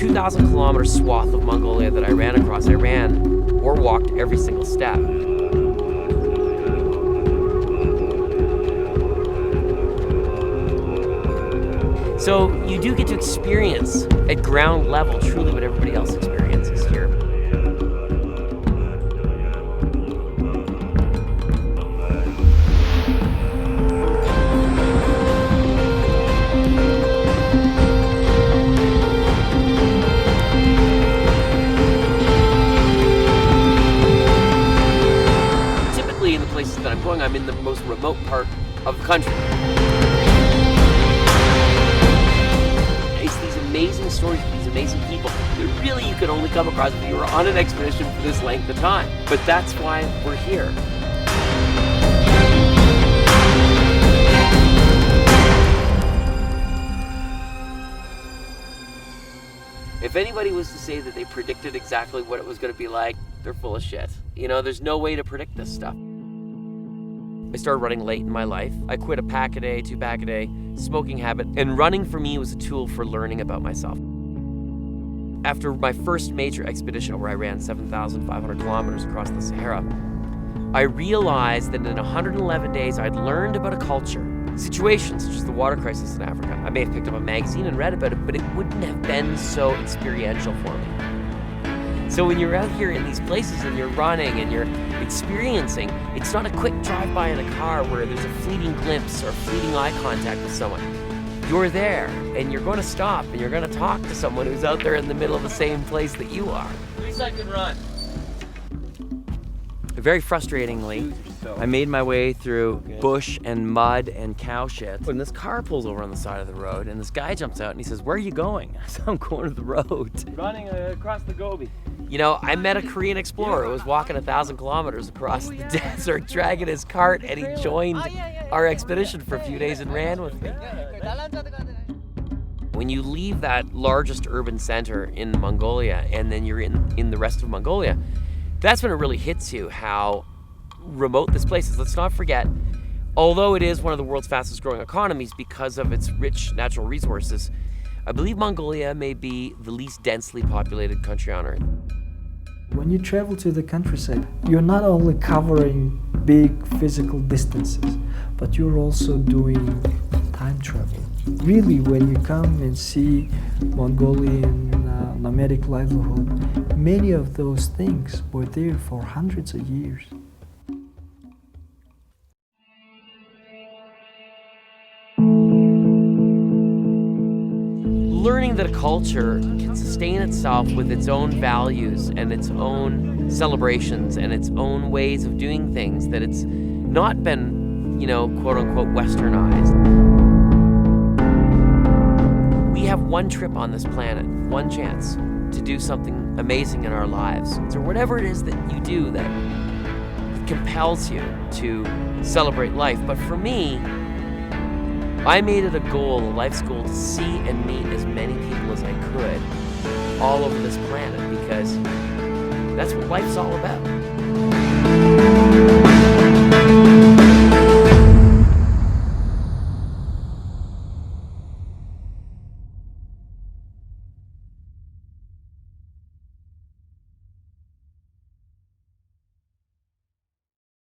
2,000 kilometer swath of Mongolia that I ran across, I ran or walked every single step. So you do get to experience at ground level truly what everybody else experiences here. Typically in the places that I'm going, I'm in the most remote part of the country. Amazing stories of these amazing people that really you could only come across if you were on an expedition for this length of time. But that's why we're here. If anybody was to say that they predicted exactly what it was going to be like, they're full of shit. You know, there's no way to predict this stuff. I started running late in my life. I quit a pack a day, 2 pack a day, smoking habit, and running for me was a tool for learning about myself. After my first major expedition where I ran 7,500 kilometers across the Sahara, I realized that in 111 days I'd learned about a culture, situations such as the water crisis in Africa. I may have picked up a magazine and read about it, but it wouldn't have been so experiential for me. So when you're out here in these places and you're running and you're experiencing, it's not a quick drive-by in a car where there's a fleeting glimpse or fleeting eye contact with someone. You're there and you're going to stop and you're going to talk to someone who's out there in the middle of the same place that you are. 3-second run. Very frustratingly, I made my way through bush and mud and cow shit. When this car pulls over on the side of the road and this guy jumps out and he says, "Where are you going?" I said, "I'm going to the road." Running across the Gobi. You know, I met a Korean explorer who was walking 1,000 kilometers across the desert, dragging his cart, and he joined our expedition for a few days and ran with me. When you leave that largest urban center in Mongolia and then you're in the rest of Mongolia, that's when it really hits you how remote this place is. Let's not forget, although it is one of the world's fastest growing economies because of its rich natural resources, I believe Mongolia may be the least densely populated country on Earth. When you travel to the countryside, you're not only covering big physical distances, but you're also doing time travel. Really, when you come and see Mongolian nomadic livelihood, many of those things were there for hundreds of years. Learning that a culture can sustain itself with its own values and its own celebrations and its own ways of doing things, that it's not been, you know, quote unquote westernized. We have one trip on this planet, one chance to do something amazing in our lives. So whatever it is that you do that compels you to celebrate life. But for me, I made it a goal, a life's goal, to see and meet as many people as I could all over this planet, because that's what life's all about.